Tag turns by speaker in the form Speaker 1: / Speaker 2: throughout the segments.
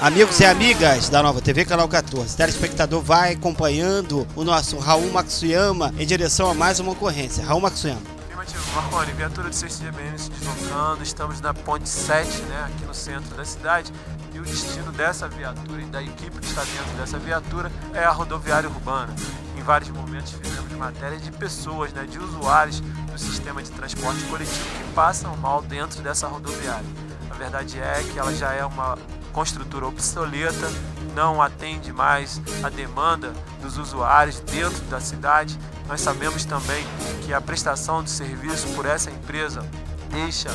Speaker 1: Amigos e amigas da Nova TV Canal 14, telespectador vai acompanhando o nosso Raul Matsuyama em direção a mais uma ocorrência. Raul Matsuyama.
Speaker 2: Marconi, viatura do 6GBM se deslocando, estamos na ponte 7, aqui no centro da cidade, e o destino dessa viatura e da equipe que está dentro dessa viatura é a rodoviária urbana. Em vários momentos fizemos matéria de pessoas, de usuários do sistema de transporte coletivo que passam mal dentro dessa rodoviária. A verdade é que ela já é uma construtora obsoleta, não atende mais a demanda dos usuários dentro da cidade. Nós sabemos também que a prestação de serviço por essa empresa deixa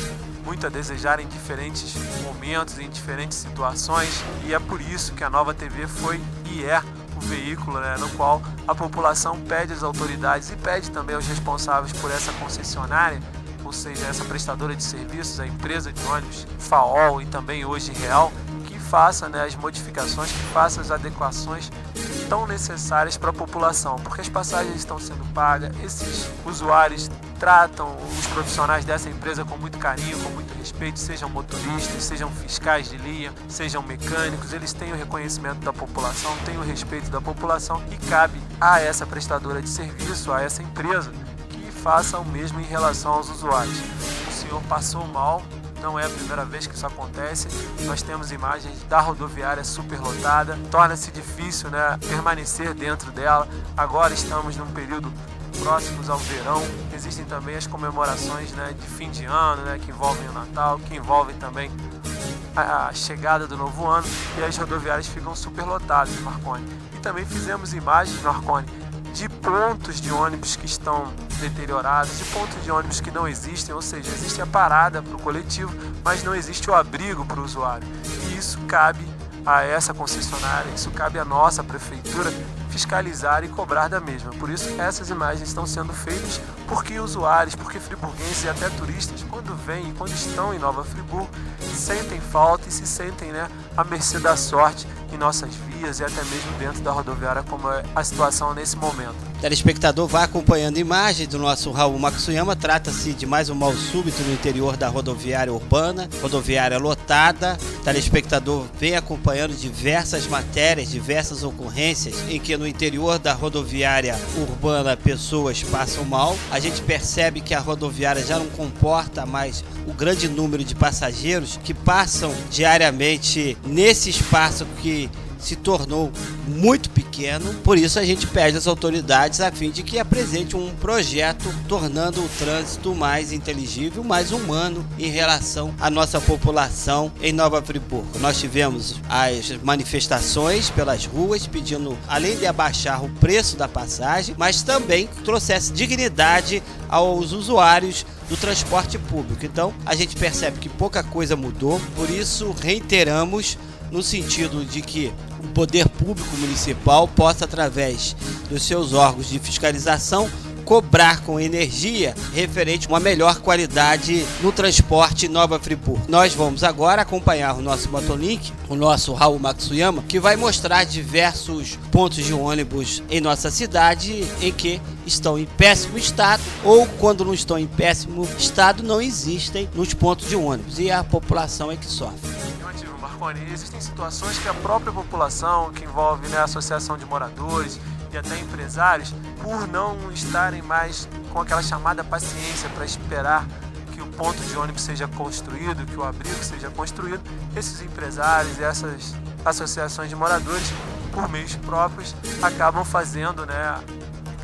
Speaker 2: muito a desejar em diferentes momentos, em diferentes situações, e é por isso que a Nova TV foi e é o veículo no qual a população pede às autoridades e pede também aos responsáveis por essa concessionária, ou seja, essa prestadora de serviços, a empresa de ônibus FAOL e também hoje Real, que faça as modificações, que faça as adequações tão necessárias para a população, porque as passagens estão sendo pagas, esses usuários tratam os profissionais dessa empresa com muito carinho, com muito respeito, sejam motoristas, sejam fiscais de linha, sejam mecânicos, eles têm o reconhecimento da população, têm o respeito da população e cabe a essa prestadora de serviço, a essa empresa, que faça o mesmo em relação aos usuários. O senhor passou mal, não é a primeira vez que isso acontece, nós temos imagens da rodoviária superlotada, torna-se difícil permanecer dentro dela. Agora estamos num período próximos ao verão, existem também as comemorações de fim de ano, que envolvem o Natal, que envolvem também a chegada do novo ano, e as rodoviárias ficam superlotadas, Marconi. E também fizemos imagens, Marconi, de pontos de ônibus que estão deteriorados, de pontos de ônibus que não existem, ou seja, existe a parada para o coletivo, mas não existe o abrigo para o usuário. E isso cabe a essa concessionária, isso cabe à nossa prefeitura fiscalizar e cobrar da mesma. Por isso essas imagens estão sendo feitas porque usuários, porque friburguenses e até turistas, quando vêm e quando estão em Nova Friburgo, sentem falta e se sentem à mercê da sorte em nossas vias e até mesmo dentro da rodoviária, como é a situação nesse momento.
Speaker 1: O telespectador vai acompanhando imagens do nosso Raul Matsuyama. Trata-se de mais um mal súbito no interior da rodoviária urbana, rodoviária lotada. O telespectador vem acompanhando diversas matérias, diversas ocorrências em que no interior da rodoviária urbana pessoas passam mal. A gente percebe que a rodoviária já não comporta mais o grande número de passageiros que passam diariamente nesse espaço que se tornou muito pequeno. Por isso a gente pede às autoridades a fim de que apresente um projeto tornando o trânsito mais inteligível, mais humano em relação à nossa população em Nova Friburgo. Nós tivemos as manifestações pelas ruas pedindo, além de abaixar o preço da passagem, mas também trouxesse dignidade aos usuários do transporte público. Então a gente percebe que pouca coisa mudou, por isso reiteramos no sentido de que o poder público municipal possa, através dos seus órgãos de fiscalização, cobrar com energia referente a uma melhor qualidade no transporte Nova Friburgo. Nós vamos agora acompanhar o nosso motolink, o nosso Raul Matsuyama, que vai mostrar diversos pontos de ônibus em nossa cidade em que estão em péssimo estado, ou quando não estão em péssimo estado, não existem nos pontos de ônibus, e a população é que sofre.
Speaker 2: Existem situações que a própria população, que envolve a associação de moradores e até empresários, por não estarem mais com aquela chamada paciência para esperar que o ponto de ônibus seja construído, que o abrigo seja construído, esses empresários e essas associações de moradores, por meios próprios, acabam fazendo,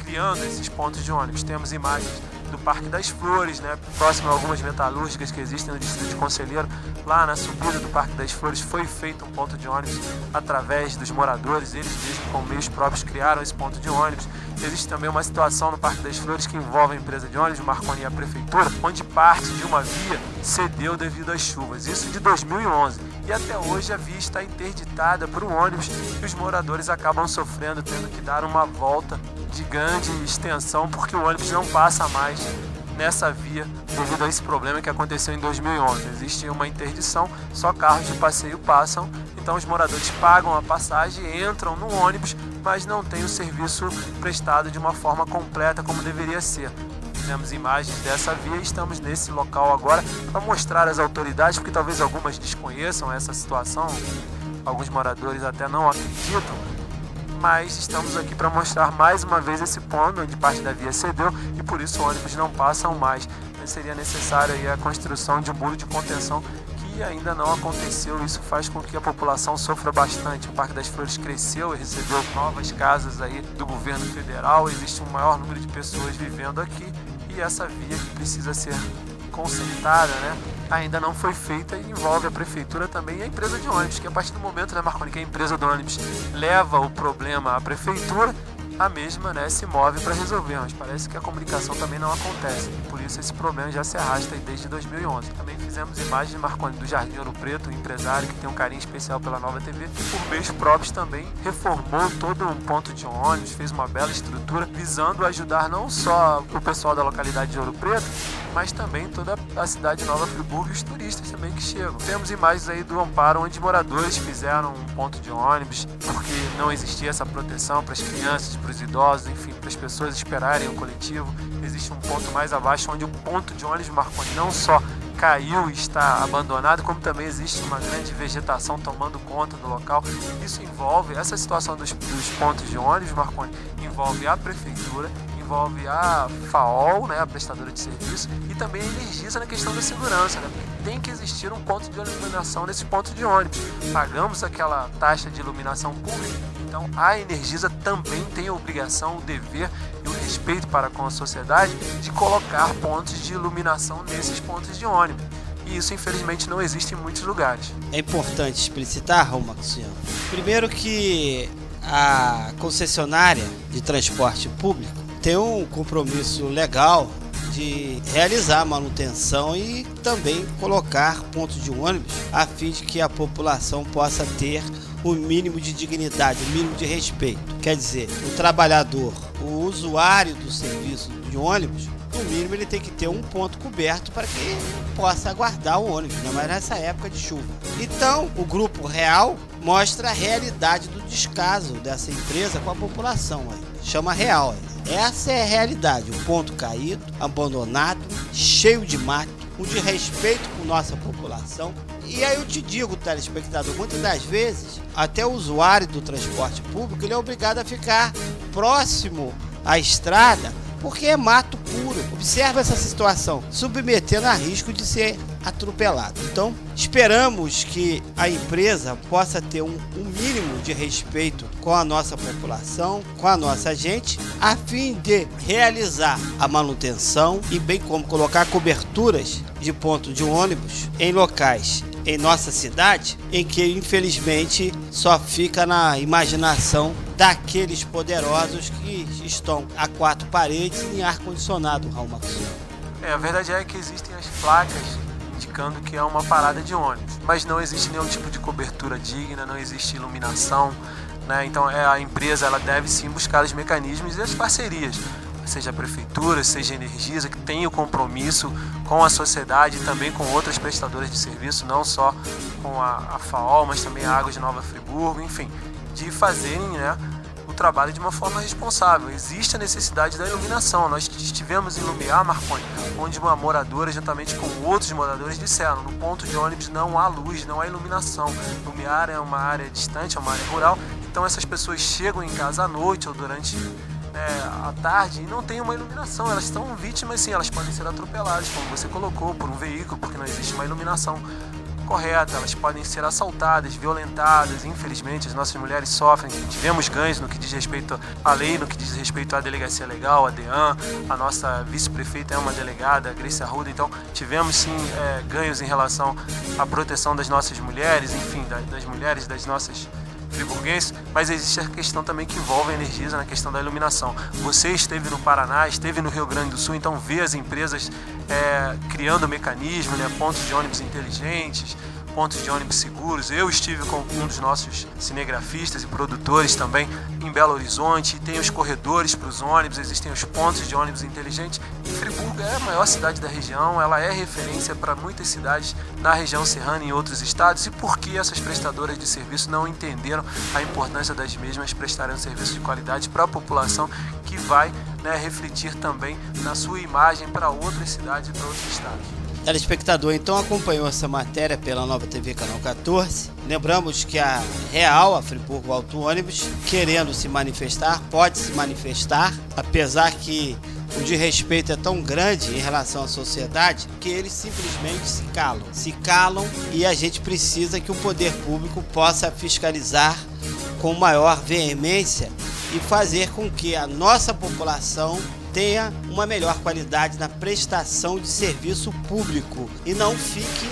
Speaker 2: criando esses pontos de ônibus. Temos imagens do Parque das Flores, próximo a algumas metalúrgicas que existem no distrito de Conselheiro. Lá na subida do Parque das Flores foi feito um ponto de ônibus através dos moradores, eles mesmos com meios próprios criaram esse ponto de ônibus. Existe também uma situação no Parque das Flores que envolve a empresa de ônibus, Marconi, e a prefeitura, onde parte de uma via cedeu devido às chuvas, isso de 2011. E até hoje a via está interditada para o ônibus e os moradores acabam sofrendo, tendo que dar uma volta de grande extensão porque o ônibus não passa mais nessa via devido a esse problema que aconteceu em 2011. Existe uma interdição, só carros de passeio passam, então os moradores pagam a passagem, entram no ônibus, mas não tem o serviço prestado de uma forma completa como deveria ser. Fizemos imagens dessa via e estamos nesse local agora para mostrar às autoridades, porque talvez algumas desconheçam essa situação, alguns moradores até não acreditam, mas estamos aqui para mostrar mais uma vez esse ponto onde parte da via cedeu e por isso ônibus não passam mais. Seria necessária aí a construção de um muro de contenção que ainda não aconteceu. Isso faz com que a população sofra bastante. O Parque das Flores cresceu e recebeu novas casas aí do governo federal. Existe um maior número de pessoas vivendo aqui e essa via que precisa ser consertada, né, ainda não foi feita e envolve a prefeitura também e a empresa de ônibus, que a partir do momento, né, Marconi, que a empresa do ônibus leva o problema à prefeitura, a mesma, né, se move para resolver, mas parece que a comunicação também não acontece, por isso esse problema já se arrasta desde 2011. Também fizemos imagens, Marconi, do Jardim Ouro Preto, um empresário que tem um carinho especial pela Nova TV, que por meios próprios também reformou todo um ponto de ônibus, fez uma bela estrutura, visando ajudar não só o pessoal da localidade de Ouro Preto, mas também toda a cidade de Nova Friburgo e os turistas também que chegam. Temos imagens aí do Amparo, onde moradores fizeram um ponto de ônibus, porque não existia essa proteção para as crianças, para os idosos, enfim, para as pessoas esperarem o coletivo. Existe um ponto mais abaixo, onde o ponto de ônibus, Marconi, não só caiu e está abandonado, como também existe uma grande vegetação tomando conta do local. Isso envolve, essa situação dos pontos de ônibus, Marconi, envolve a prefeitura, envolve a FAOL, né, a prestadora de serviço, e também a Energisa na questão da segurança, né, porque tem que existir um ponto de iluminação nesse ponto de ônibus. Pagamos aquela taxa de iluminação pública, então a Energisa também tem a obrigação, o dever e o respeito para com a sociedade de colocar pontos de iluminação nesses pontos de ônibus. E isso, infelizmente, não existe em muitos lugares.
Speaker 1: É importante explicitar, Raul Maxuiama, primeiro que a concessionária de transporte público tem um compromisso legal de realizar a manutenção e também colocar pontos de ônibus a fim de que a população possa ter o mínimo de dignidade, o mínimo de respeito. Quer dizer, o trabalhador, o usuário do serviço de ônibus, no mínimo ele tem que ter um ponto coberto para que possa aguardar o ônibus, ainda mais nessa época de chuva. Então, o Grupo Real mostra a realidade do descaso dessa empresa com a população. Chama Real. Essa é a realidade, o ponto caído, abandonado, cheio de mato, um desrespeito com nossa população. E aí eu te digo, telespectador, muitas das vezes, até o usuário do transporte público, ele é obrigado a ficar próximo à estrada, porque é mato puro. Observa essa situação, submetendo a risco de ser atropelado. Então, esperamos que a empresa possa ter um mínimo de respeito com a nossa população, com a nossa gente, a fim de realizar a manutenção e bem como colocar coberturas de ponto de ônibus em locais em nossa cidade, em que infelizmente só fica na imaginação daqueles poderosos que estão a quatro paredes em ar-condicionado, Raul Maxuiama.
Speaker 2: A verdade é que existem as placas indicando que é uma parada de ônibus, mas não existe nenhum tipo de cobertura digna, não existe iluminação, né? Então a empresa ela deve sim buscar os mecanismos e as parcerias, seja a prefeitura, seja a Energisa, que tem o compromisso com a sociedade e também com outras prestadoras de serviço, não só com a FAOL, mas também a Águas de Nova Friburgo, enfim, de fazerem, né, o trabalho de uma forma responsável. Existe a necessidade da iluminação. Nós estivemos em Lumiar, Marconi, onde uma moradora, juntamente com outros moradores, disseram: no ponto de ônibus não há luz, não há iluminação. Lumiar é uma área distante, é uma área rural, então essas pessoas chegam em casa à noite ou durante à tarde e não tem uma iluminação. Elas estão vítimas, sim, elas podem ser atropeladas, como você colocou, por um veículo, porque não existe uma iluminação correta. Elas podem ser assaltadas, violentadas. Infelizmente, as nossas mulheres sofrem. Tivemos ganhos no que diz respeito à lei, no que diz respeito à delegacia legal, a DEAN. A nossa vice-prefeita é uma delegada, a Grace Arruda. Então, tivemos sim ganhos em relação à proteção das nossas mulheres, enfim, das mulheres, das nossas friburguenses, mas existe a questão também que envolve a Energisa na questão da iluminação. Você esteve no Paraná, esteve no Rio Grande do Sul, então vê as empresas criando mecanismos, né, pontos de ônibus inteligentes, pontos de ônibus seguros. Eu estive com um dos nossos cinegrafistas e produtores também em Belo Horizonte, tem os corredores para os ônibus, existem os pontos de ônibus inteligentes. E Friburgo é a maior cidade da região, ela é referência para muitas cidades na região serrana e em outros estados. E por que essas prestadoras de serviço não entenderam a importância das mesmas prestarem um serviço de qualidade para a população, que vai, né, refletir também na sua imagem para outras cidades e para outros estados?
Speaker 1: Telespectador, então, acompanhou essa matéria pela Nova TV Canal 14. Lembramos que a Real, a Friburgo Auto Ônibus, querendo se manifestar, pode se manifestar, apesar que o desrespeito é tão grande em relação à sociedade que eles simplesmente se calam e a gente precisa que o poder público possa fiscalizar com maior veemência e fazer com que a nossa população tenha uma melhor qualidade na prestação de serviço público e não fique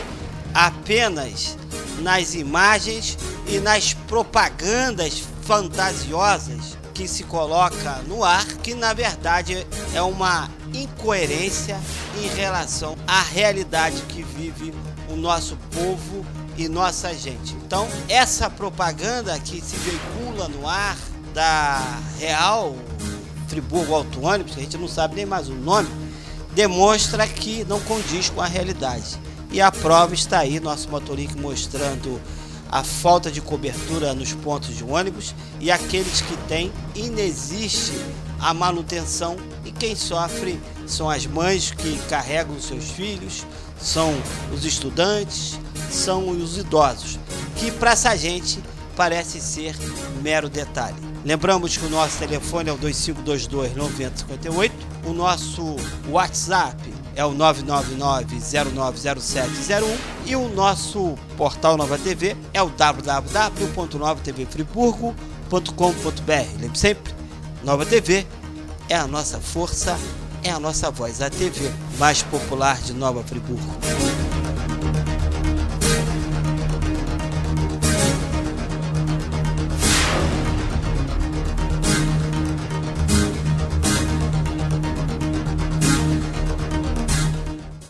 Speaker 1: apenas nas imagens e nas propagandas fantasiosas que se coloca no ar, que na verdade é uma incoerência em relação à realidade que vive o nosso povo e nossa gente. Então, essa propaganda que se veicula no ar da Real Friburgo Auto Ônibus, que a gente não sabe nem mais o nome, demonstra que não condiz com a realidade. E a prova está aí, nosso Motolink mostrando a falta de cobertura nos pontos de ônibus e aqueles que têm, inexiste a manutenção e quem sofre são as mães que carregam os seus filhos, são os estudantes, são os idosos, que para essa gente parece ser mero detalhe. Lembramos que o nosso telefone é o 2522-9058, o nosso WhatsApp é o 999-090701 e o nosso portal Nova TV é o www.novatvfriburgo.com.br. Lembre sempre, Nova TV é a nossa força, é a nossa voz, a TV mais popular de Nova Friburgo.